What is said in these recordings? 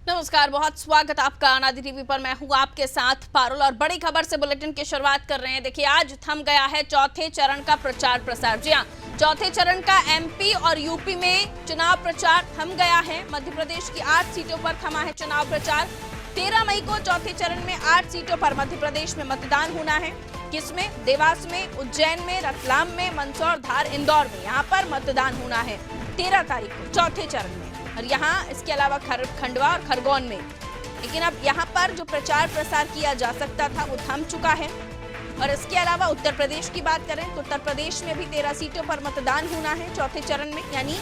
नमस्कार, बहुत स्वागत आपका आनंद टीवी पर। मैं हूं आपके साथ पारुल और बड़ी खबर से बुलेटिन की शुरुआत कर रहे हैं। देखिए, आज थम गया है चौथे चरण का प्रचार प्रसार। जी हां, चौथे चरण का एमपी और यूपी में चुनाव प्रचार थम गया है। मध्य प्रदेश की 8 सीटों पर थमा है चुनाव प्रचार। 13 मई को चौथे चरण में 8 सीटों पर मध्य प्रदेश में मतदान होना है। किसमें? देवास में, उज्जैन में, रतलाम में, मंदसौर, धार, इंदौर में यहाँ पर मतदान होना है 13 तारीख को चौथे चरण में। और यहाँ इसके अलावा खंडवा और खरगोन में। लेकिन अब यहाँ पर जो प्रचार प्रसार किया जा सकता था वो थम चुका है। और इसके अलावा उत्तर प्रदेश की बात करें तो उत्तर प्रदेश में भी 13 सीटों पर मतदान होना है चौथे चरण में, यानी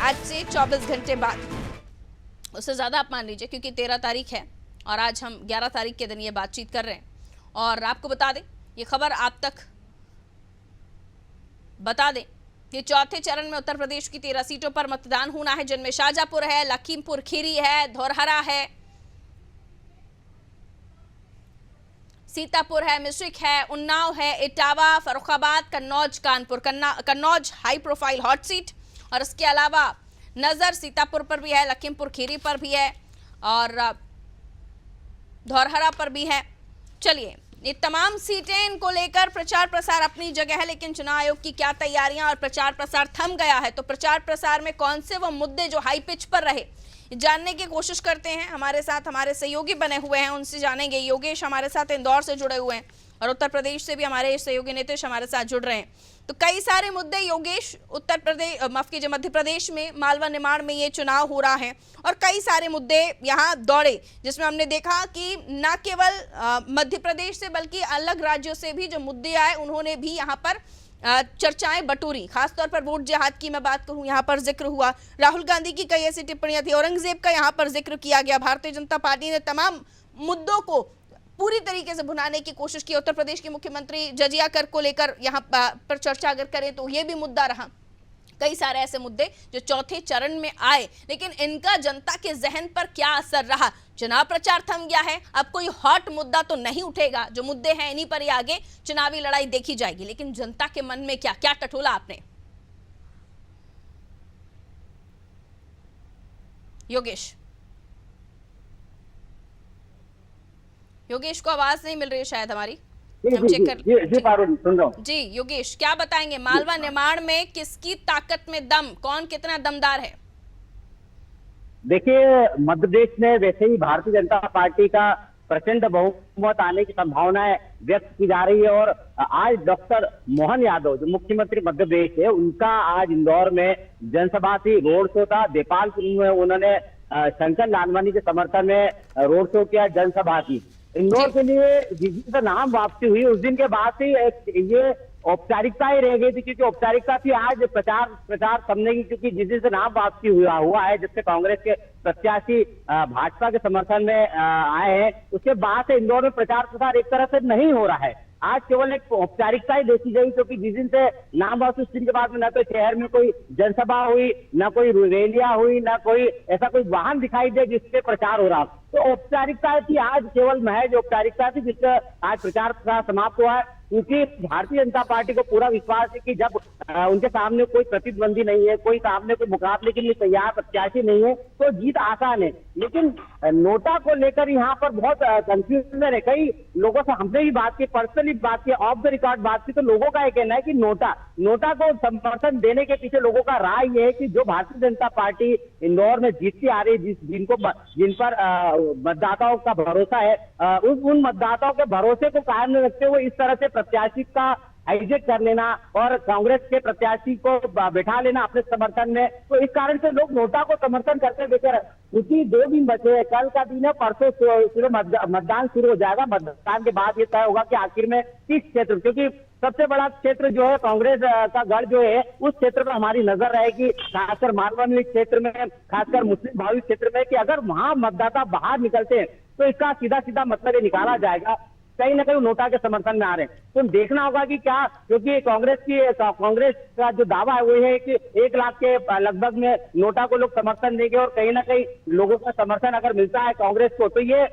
आज से 24 घंटे बाद। उससे ज्यादा आप मान लीजिए, क्योंकि 13 तारीख है और आज हम 11 तारीख के दिन ये बातचीत कर रहे हैं। और आपको बता दें, ये खबर आप तक बता दें कि चौथे चरण में उत्तर प्रदेश की 13 सीटों पर मतदान होना है, जिनमें शाजापुर है, लखीमपुर खीरी है, धौरहरा है, सीतापुर है, मिश्रिक है, उन्नाव है, Etawah, Farrukhabad, Kannauj, Kanpur. Kannauj high profile hot seat. और इसके अलावा नजर सीतापुर पर भी है, लखीमपुर खीरी पर भी है और धौरहरा पर भी है। चलिए, ये तमाम सीटें, इनको लेकर प्रचार प्रसार अपनी जगह है, लेकिन चुनाव आयोग की क्या तैयारियां और प्रचार प्रसार थम गया है। तो प्रचार प्रसार में कौन से वो मुद्दे जो हाई पिच पर रहे, जानने की कोशिश करते हैं। हमारे साथ हमारे सहयोगी बने हुए हैं, उनसे जानेंगे। योगेश हमारे साथ इंदौर से जुड़े हुए हैं और उत्तर प्रदेश से भी हमारे सहयोगी नीतीश हमारे साथ जुड़ रहे हैं। तो कई सारे मुद्दे योगेश, उत्तर प्रदेश, माफ कीजिए, मध्य प्रदेश में मालवा निमाड़ में ये चुनाव हो रहा है और कई सारे मुद्दे यहाँ दौड़े, जिसमें हमने देखा कि न केवल मध्य प्रदेश से बल्कि अलग राज्यों से भी जो मुद्दे आए उन्होंने भी यहाँ पर चर्चाएं बटोरी। खासतौर पर वोट जिहाद की मैं बात करूं, यहाँ पर जिक्र हुआ। राहुल गांधी की कई ऐसी टिप्पणियां थी, औरंगजेब का यहाँ पर जिक्र किया गया। भारतीय जनता पार्टी ने तमाम मुद्दों को पूरी तरीके से भुनाने की कोशिश की। उत्तर प्रदेश के मुख्यमंत्री जजिया कर को लेकर यहाँ पर चर्चा अगर करें तो ये भी मुद्दा रहा। कई सारे ऐसे मुद्दे जो चौथे चरण में आए, लेकिन इनका जनता के जहन पर क्या असर रहा? चुनाव प्रचार थम गया है, अब कोई हॉट मुद्दा तो नहीं उठेगा। जो मुद्दे हैं इन्हीं पर ही आगे चुनावी लड़ाई देखी जाएगी। लेकिन जनता के मन में क्या क्या टटोला आपने? योगेश को आवाज नहीं मिल रही है शायद हमारी, हम चेक कर। जी पारुल, सुन रहा हूं। जी योगेश, क्या बताएंगे मालवा निमाड़ में किसकी ताकत में दम, कौन कितना दमदार है? देखिए, मध्य प्रदेश में वैसे ही भारतीय जनता पार्टी का प्रचंड बहुमत आने की संभावनाएं व्यक्त की जा रही है। और आज डॉक्टर मोहन यादव जो मुख्यमंत्री मध्य प्रदेश है, उनका आज इंदौर में जनसभा थी, रोड शो था। देपालपुर में उन्होंने शंकर लालवानी के समर्थन में रोड शो किया, जनसभा की। इंदौर के लिए जिस दिन से नाम वापसी हुई उस दिन के बाद से ये औपचारिकता ही रह गई थी, क्योंकि औपचारिकता थी आज प्रचार थमने की, क्योंकि जिस दिन से नाम वापसी हुआ है, जिससे कांग्रेस के प्रत्याशी भाजपा के समर्थन में आए हैं, उसके बाद से इंदौर में प्रचार प्रसार एक तरह से नहीं हो रहा है। आज केवल एक औपचारिकता ही देखी गई, क्योंकि जिस दिन से नाम वापसी उस दिन के बाद में न तो शहर में कोई जनसभा हुई, न कोई रैलियां हुई, न कोई ऐसा कोई वाहन दिखाई दे जिससे प्रचार हो रहा। तो औपचारिकता थी, आज केवल महज औपचारिकता थी, जिससे आज प्रचार प्रसार समाप्त हुआ है। क्योंकि भारतीय जनता पार्टी को पूरा विश्वास है कि जब उनके सामने कोई प्रतिद्वंदी नहीं है, कोई सामने कोई मुकाबले के लिए तैयार प्रत्याशी नहीं है, तो जीत आसान है। लेकिन नोटा को लेकर यहाँ पर बहुत कंफ्यूजन है। कई लोगों से हमने भी बात की, पर्सनली बात की, ऑफ द रिकॉर्ड बात की, तो लोगों का ये कहना है कि नोटा को समर्थन देने के पीछे लोगों का राय ये है कि जो भारतीय जनता पार्टी इंदौर में जीतती आ रही है, जिन पर मतदाताओं का भरोसा है, उन मतदाताओं के भरोसे को कायम रखते हुए इस तरह से प्रत्याशी का हाईजेक कर लेना और कांग्रेस के प्रत्याशी को बैठा लेना अपने समर्थन में, तो इस कारण से लोग नोटा को समर्थन करते देकर, क्योंकि 2 दिन बचे हैं, कल का दिन है, परसों सुबह मतदान शुरू हो जाएगा। मतदान के बाद ये तय होगा कि आखिर में किस क्षेत्र, क्योंकि सबसे बड़ा क्षेत्र जो है कांग्रेस का गढ़ जो है, उस क्षेत्र पर हमारी नजर रहेगी, खासकर मालवा क्षेत्र में, खासकर मुस्लिम भावी क्षेत्र में, कि अगर वहां मतदाता बाहर निकलते हैं तो इसका सीधा सीधा मतलब ये निकाला जाएगा कहीं ना कहीं नोटा के समर्थन में आ रहे हैं। तो देखना होगा कि क्या, क्योंकि कांग्रेस का जो दावा है वो है कि 1 लाख के लगभग में नोटा को लोग समर्थन देंगे और कहीं ना कहीं लोगों का समर्थन अगर मिलता है कांग्रेस को, तो ये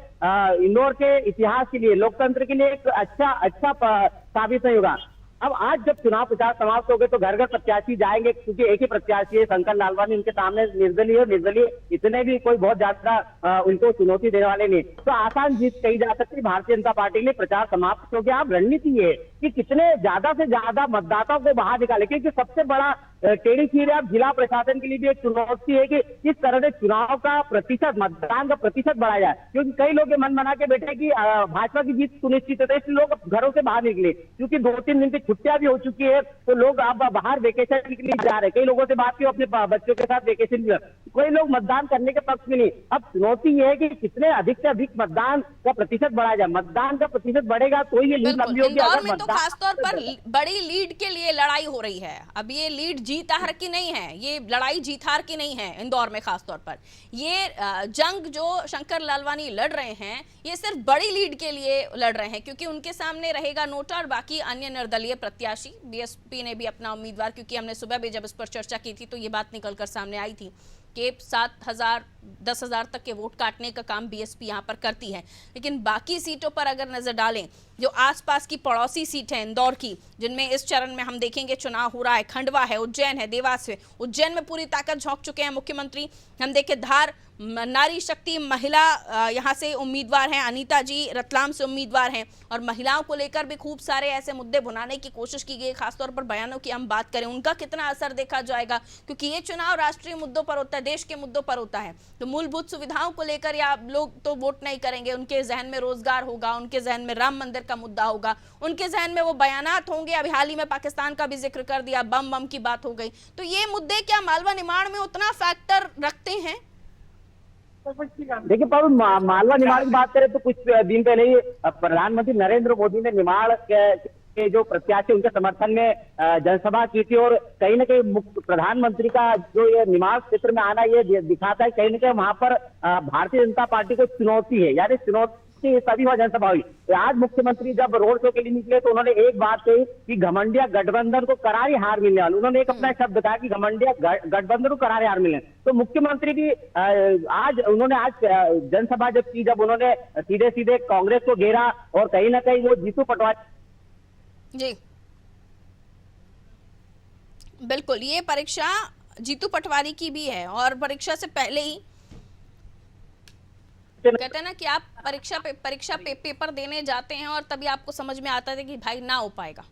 इंदौर के इतिहास के लिए, लोकतंत्र के लिए एक अच्छा साबित नहीं होगा। अब आज जब चुनाव प्रचार समाप्त हो गए तो घर घर प्रत्याशी जाएंगे, क्योंकि एक ही प्रत्याशी है शंकर लालवानी, उनके सामने निर्दलीय और निर्दलीय इतने भी कोई बहुत ज्यादा उनको चुनौती देने वाले नहीं, तो आसान जीत कही जा सकती है भारतीय जनता पार्टी के लिए। प्रचार समाप्त हो गया, अब रणनीति ये है कि कितने ज्यादा से ज्यादा मतदाताओं को बाहर निकाले, क्योंकि सबसे बड़ा टेढ़ी खीर है। अब जिला प्रशासन के लिए भी एक चुनौती है कि किस तरह से चुनाव का प्रतिशत, मतदान का प्रतिशत बढ़ाया जाए, क्योंकि कई लोग ये मन बना के बैठे कि भाजपा की जीत सुनिश्चित है, इसलिए लोग घरों से बाहर निकले, क्योंकि 2-3 दिन की छुट्टियां भी हो चुकी है, तो लोग अब बाहर वेकेशन के लिए जा रहे हैं। कई लोगों से बात की, अपने बच्चों के साथ वेकेशन भी, कोई लोग मतदान करने के पक्ष में नहीं। अब चुनौती ये है कि कितने अधिक से अधिक मतदान का प्रतिशत बढ़ाया जाए। मतदान का प्रतिशत बढ़ेगा तो ये लीड लंबी होगी। इंदौर में तो खासतौर पर बड़ी लीड के लिए लड़ाई हो रही है। अब ये लीड जीत हार की नहीं है, ये लड़ाई जीत हार की नहीं है। इंदौर में खासतौर पर ये जंग जो शंकर लालवानी लड़ रहे हैं, ये सिर्फ बड़ी लीड के लिए लड़ रहे हैं, क्योंकि उनके सामने रहेगा नोटा और बाकी अन्य निर्दलीय प्रत्याशी। बीएसपी ने भी अपना उम्मीदवार, क्योंकि हमने सुबह भी जब इस पर चर्चा की थी तो ये बात निकलकर सामने आई थी कि 7,000-10,000 तक के वोट काटने का काम बीएसपी यहाँ पर करती है। लेकिन बाकी सीटों पर अगर नजर डालें, जो आसपास की पड़ोसी सीट है इंदौर की, जिनमें इस चरण में हम देखेंगे चुनाव हो रहा है, खंडवा है, उज्जैन है, देवास है। उज्जैन में पूरी ताकत झोंक चुके हैं मुख्यमंत्री। हम देखें धार, नारी शक्ति महिला यहाँ से उम्मीदवार हैं, अनीता जी रतलाम से उम्मीदवार हैं, और महिलाओं को लेकर भी खूब सारे ऐसे मुद्दे भुनाने की कोशिश की गई। खासतौर पर बयानों की हम बात करें, उनका कितना असर देखा जाएगा, क्योंकि ये चुनाव राष्ट्रीय मुद्दों पर होता है, देश के मुद्दों पर होता है। तो मूलभूत सुविधाओं को लेकर या लोग तो वोट नहीं करेंगे, उनके जहन में रोजगार होगा, उनके जहन में राम मंदिर का मुद्दा होगा, उनके जहन में वो बयानात होंगे। अभी हाल ही में पाकिस्तान का भी जिक्र कर दिया, बम की बात हो गई। तो ये मुद्दे क्या मालवा निमाड़ में उतना फैक्टर रखते हैं? देखिए पारुल, मालवा निमाड़ की बात करें तो कुछ दिन पहले ही प्रधानमंत्री नरेंद्र मोदी ने निमाड़ के जो प्रत्याशी उनके समर्थन में जनसभा की थी, और कहीं ना कहीं प्रधानमंत्री का जो ये निमाड़ क्षेत्र में आना ये दिखाता है कहीं ना कहीं वहां पर भारतीय जनता पार्टी को चुनौती है, यानी चुनौती तभी वह जनसभा हुई। तो आज मुख्यमंत्री जब रोड शो के लिए निकले तो उन्होंने एक बात कही कि घमंडिया गठबंधन को करारी हार मिलने वाली। उन्होंने एक अपना शब्द कहा कि घमंडिया गठबंधन को करारी हार मिलने। तो मुख्यमंत्री भी आज जनसभा जब की, जब उन्होंने सीधे सीधे कांग्रेस को घेरा, और कहीं ना कहीं वो जीतू पटवारी जी बिल्कुल, ये परीक्षा जीतू पटवारी की भी है, और परीक्षा से पहले ही कहते हैं ना कि आप परीक्षा पेपर देने जाते हैं और तभी आपको समझ में आता है कि भाई ना हो पाएगा।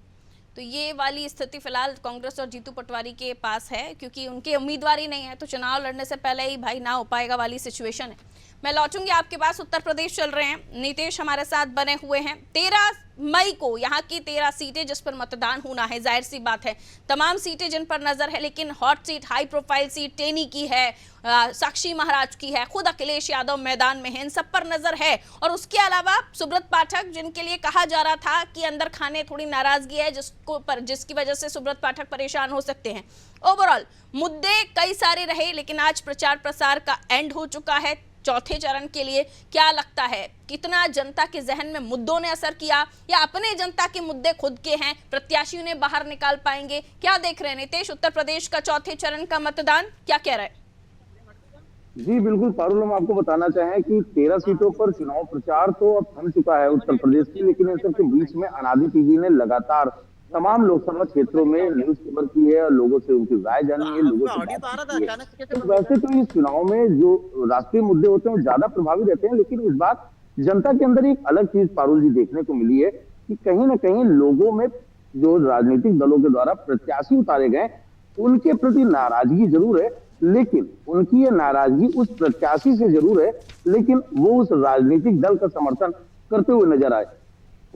तो ये वाली स्थिति फिलहाल कांग्रेस और जीतू पटवारी के पास है, क्योंकि उनके उम्मीदवार ही नहीं है, तो चुनाव लड़ने से पहले ही भाई ना हो पाएगा वाली सिचुएशन है। मैं लौटूंगी आपके पास। उत्तर प्रदेश चल रहे हैं, नीतीश हमारे साथ बने हुए हैं। 13 मई को यहाँ की 13 सीटें जिस पर मतदान होना है, जाहिर सी बात है तमाम सीटें जिन पर नजर है, लेकिन hot seat, high profile seat Teni की है, साक्षी महाराज की है, खुद अखिलेश यादव मैदान में है, इन सब पर नजर है। और उसके अलावा सुब्रत पाठक, जिनके लिए कहा जा रहा था कि अंदर खाने थोड़ी नाराजगी है जिसकी वजह से सुब्रत पाठक परेशान हो सकते हैं। ओवरऑल मुद्दे कई सारे रहे, लेकिन आज प्रचार प्रसार का एंड हो चुका है चौथे चरण के लिए। क्या लगता है कितना जनता के जहन में मुद्दों ने असर किया, या अपने जनता के मुद्दे खुद के हैं, प्रत्याशी उन्हें बाहर निकाल पाएंगे? क्या देख रहे हैं नीतीश, उत्तर प्रदेश का चौथे चरण का मतदान क्या कह रहा है? जी बिल्कुल पारुल, हम आपको बताना चाहें कि 13 सीटों पर चुनाव प्रचार तो अब थम चुका है उत्तर प्रदेश की, लेकिन इन सबके बीच में अनादि टीवी ने लगातार तमाम लोकसभा क्षेत्रों में न्यूज कवर की है और लोगों से उनकी राय जानी है, लोगों से बात की है। तो वैसे तो इस चुनाव में जो राष्ट्रीय मुद्दे होते हैं वो ज्यादा प्रभावी रहते हैं, लेकिन इस बार जनता के अंदर एक अलग चीज पारुल जी देखने को मिली है कि कहीं ना कहीं लोगों में जो राजनीतिक दलों के द्वारा प्रत्याशी उतारे गए उनके प्रति नाराजगी जरूर है, लेकिन उनकी ये नाराजगी उस प्रत्याशी से जरूर है, लेकिन वो उस राजनीतिक दल का समर्थन करते हुए नजर आए।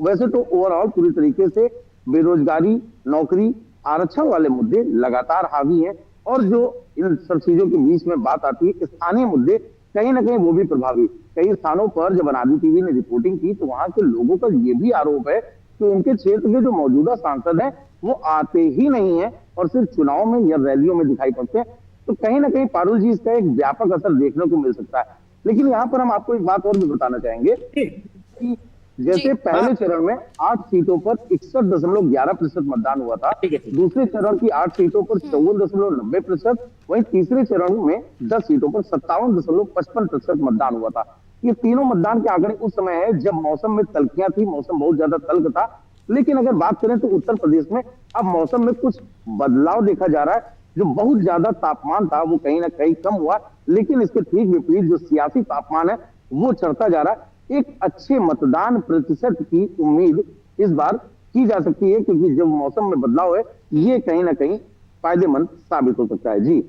वैसे तो ओवरऑल पूरी तरीके से बेरोजगारी, नौकरी, आरक्षण वाले मुद्दे लगातार हावी हैं, और जो इन सब चीजों के बीच में बात आती है स्थानीय मुद्दे, कहीं ना कहीं वो भी प्रभावी। कई स्थानों पर जब अनादि टीवी ने रिपोर्टिंग की तो वहां के लोगों का ये भी आरोप है कि उनके क्षेत्र के जो मौजूदा सांसद हैं वो आते ही नहीं है और सिर्फ चुनाव में या रैलियों में दिखाई पड़ते हैं। तो कहीं ना कहीं पारुल जी इसका एक व्यापक असर देखने को मिल सकता है। लेकिन यहाँ पर हम आपको एक बात और भी बताना चाहेंगे कि जैसे पहले चरण में 8 सीटों पर 61.11% मतदान हुआ था, दूसरे चरण की 8 सीटों पर 54.90%, वहीं तीसरे चरण में 10 सीटों पर 57.55% मतदान हुआ था। ये तीनों मतदान के आंकड़े उस समय है जब मौसम में तल्खियां थी, मौसम बहुत ज्यादा तल्ख था, लेकिन अगर बात करें तो उत्तर प्रदेश में अब मौसम में कुछ बदलाव देखा जा रहा है। जो बहुत ज्यादा तापमान था वो कहीं ना कहीं कम हुआ, लेकिन इसके ठीक विपरीत जो सियासी तापमान है वो चढ़ता जा रहा है। एक अच्छे मतदान प्रतिशत की उम्मीद इस बार की जा सकती है, क्योंकि जब मौसम में बदलाव है ये कहीं ना कहीं फायदेमंद साबित हो सकता है। जी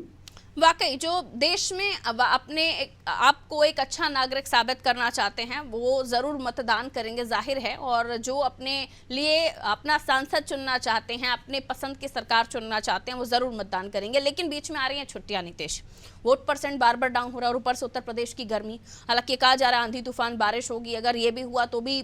वाकई जो देश में अब आपको एक अच्छा नागरिक साबित करना चाहते हैं वो ज़रूर मतदान करेंगे, जाहिर है। और जो अपने लिए अपना सांसद चुनना चाहते हैं, अपने पसंद की सरकार चुनना चाहते हैं, वो ज़रूर मतदान करेंगे। लेकिन बीच में आ रही हैं छुट्टियां नीतीश, वोट परसेंट बार बार डाउन हो रहा है और ऊपर से उत्तर प्रदेश की गर्मी। हालांकि कहा जा रहा है आंधी तूफान बारिश होगी, अगर ये भी हुआ तो भी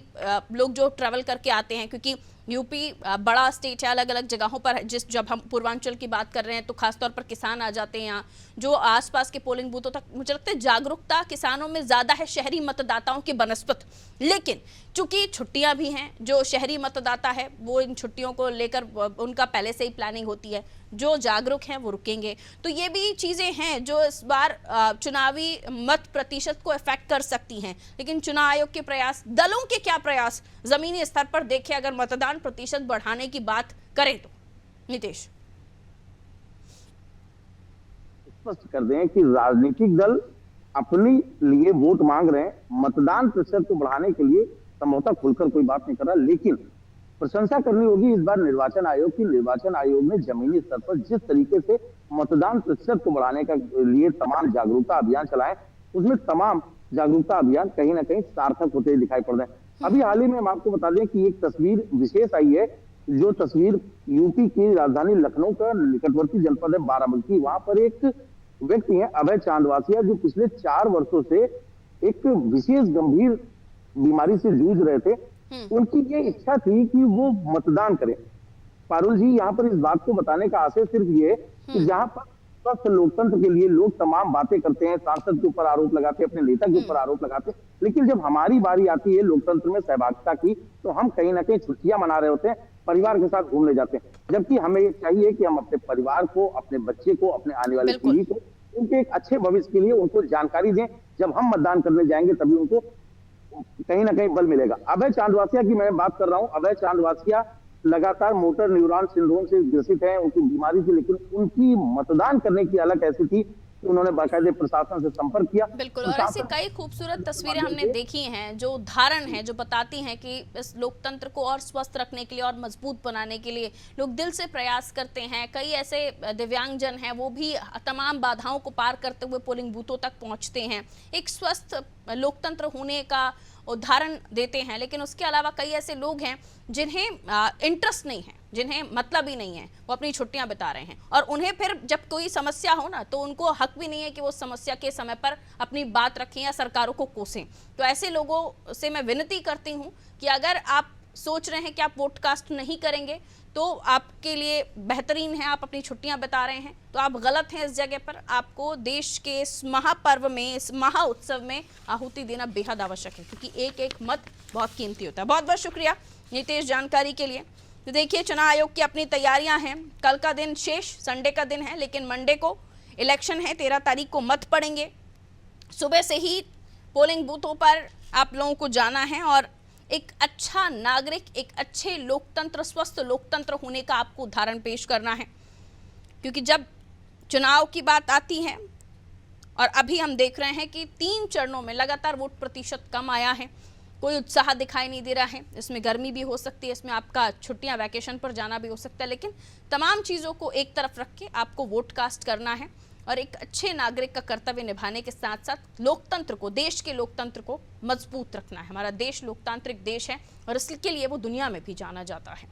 लोग जो ट्रैवल करके आते हैं, क्योंकि यूपी बड़ा स्टेट है, अलग अलग जगहों पर जब हम पूर्वांचल की बात कर रहे हैं तो खासतौर पर किसान आ जाते हैं यहाँ, जो आसपास के पोलिंग बूथों तक। मुझे लगता है जागरूकता किसानों में ज़्यादा है शहरी मतदाताओं की बनस्पत। लेकिन चूंकि छुट्टियां भी हैं, जो शहरी मतदाता है वो इन छुट्टियों को लेकर उनका पहले से ही प्लानिंग होती है, जो जागरूक हैं वो रुकेंगे। तो ये भी चीज़ें हैं जो इस बार चुनावी मत प्रतिशत को इफेक्ट कर सकती हैं। लेकिन चुनाव आयोग के प्रयास, दलों के क्या प्रयास जमीनी स्तर पर देखें, अगर मतदान प्रतिशत बढ़ाने की बात करें तो नीतीश स्पष्ट कर दें कि राजनीतिक दल अपने लिए वोट मांग रहे हैं, मतदान प्रतिशत को बढ़ाने के लिए संभवतः खुलकर कोई बात नहीं कर रहा। लेकिन प्रशंसा करनी होगी इस बार निर्वाचन आयोग की। निर्वाचन आयोग ने जमीनी स्तर पर जिस तरीके से मतदान प्रतिशत को बढ़ाने का लिए तमाम जागरूकता अभियान चलाए, उसमें तमाम जागरूकता अभियान कहीं ना कहीं सार्थक होते दिखाई पड़ रहे हैं। अभी हाल ही में हम आपको बता दें कि एक तस्वीर विशेष आई है, जो तस्वीर यूपी की राजधानी लखनऊ का निकटवर्ती जनपद है बाराबंकी। वहां पर एक व्यक्ति है अभय चांदवासिया, जो पिछले 4 वर्षों से एक विशेष गंभीर बीमारी से जूझ रहे थे। उनकी ये इच्छा थी कि वो मतदान करें। पारुल जी, यहाँ पर इस बात को बताने का आशय सिर्फ ये कि जहां पर स्वस्थ लोकतंत्र के लिए लोग तमाम बातें करते हैं, सांसद के ऊपर आरोप लगाते हैं, अपने नेता के ऊपर आरोप लगाते हैं, लेकिन जब हमारी बारी आती है लोकतंत्र में सहभागिता की, तो हम कहीं ना कहीं छुट्टियां मना रहे होते हैं, परिवार के साथ घूमने जाते हैं। जबकि हमें ये चाहिए कि हम अपने परिवार को, अपने बच्चे को, अपने आने वाली पीढ़ी को, उनके एक अच्छे भविष्य के लिए उनको जानकारी दें। जब हम मतदान करने जाएंगे तभी उनको कहीं ना कहीं बल मिलेगा। अभय चांदवासिया की मैं बात कर रहा हूं। अभय चांदवासिया लगातार मोटर न्यूरॉन सिंड्रोम से ग्रसित है, उनकी बीमारी थी, लेकिन उनकी मतदान करने की अलग ऐसी थी कि उन्होंने बाकायदे प्रशासन से संपर्क किया। बिल्कुल, और ऐसी कई खूबसूरत तस्वीरें हमने देखी हैं जो उदाहरण हैं, जो बताती हैं कि इस लोकतंत्र को और स्वस्थ रखने के लिए और मजबूत बनाने के लिए लोग दिल से प्रयास करते हैं। कई ऐसे दिव्यांगजन हैं, वो भी तमाम बाधाओं को पार करते हुए पोलिंग बूथों तक पहुंचते हैं, एक स्वस्थ लोकतंत्र होने का उदाहरण देते हैं। लेकिन उसके अलावा कई ऐसे लोग हैं जिन्हें इंटरेस्ट नहीं है, जिन्हें मतलब ही नहीं है, वो अपनी छुट्टियां बिता रहे हैं, और उन्हें फिर जब कोई समस्या हो ना तो उनको हक भी नहीं है कि वो समस्या के समय पर अपनी बात रखें या सरकारों को कोसें। तो ऐसे लोगों से मैं विनती करती हूं कि अगर आप सोच रहे हैं कि आप वोटकास्ट नहीं करेंगे तो आपके लिए बेहतरीन है, आप अपनी छुट्टियां बिता रहे हैं, तो आप गलत हैं इस जगह पर। आपको देश के इस महापर्व में, इस महा उत्सव में आहुति देना बेहद आवश्यक है, क्योंकि एक एक मत बहुत कीमती होता है। बहुत बहुत शुक्रिया नीतीश जानकारी के लिए। तो देखिए, चुनाव आयोग की अपनी तैयारियां हैं। कल का दिन शेष संडे का दिन है, लेकिन मंडे को इलेक्शन है, 13 तारीख को मत पड़ेंगे। सुबह से ही पोलिंग बूथों पर आप लोगों को जाना है और एक अच्छा नागरिक, एक अच्छे लोकतंत्र, स्वस्थ लोकतंत्र होने का आपको उदाहरण पेश करना है। क्योंकि जब चुनाव की बात आती है, और अभी हम देख रहे हैं कि 3 चरणों में लगातार वोट प्रतिशत कम आया है, कोई उत्साह दिखाई नहीं दे रहा है। इसमें गर्मी भी हो सकती है, इसमें आपका छुट्टियां, वैकेशन पर जाना भी हो सकता है, लेकिन तमाम चीज़ों को एक तरफ रख के आपको वोट कास्ट करना है और एक अच्छे नागरिक का कर्तव्य निभाने के साथ साथ लोकतंत्र को, देश के लोकतंत्र को मजबूत रखना है। हमारा देश लोकतांत्रिक देश है और इसके लिए वो दुनिया में भी जाना जाता है।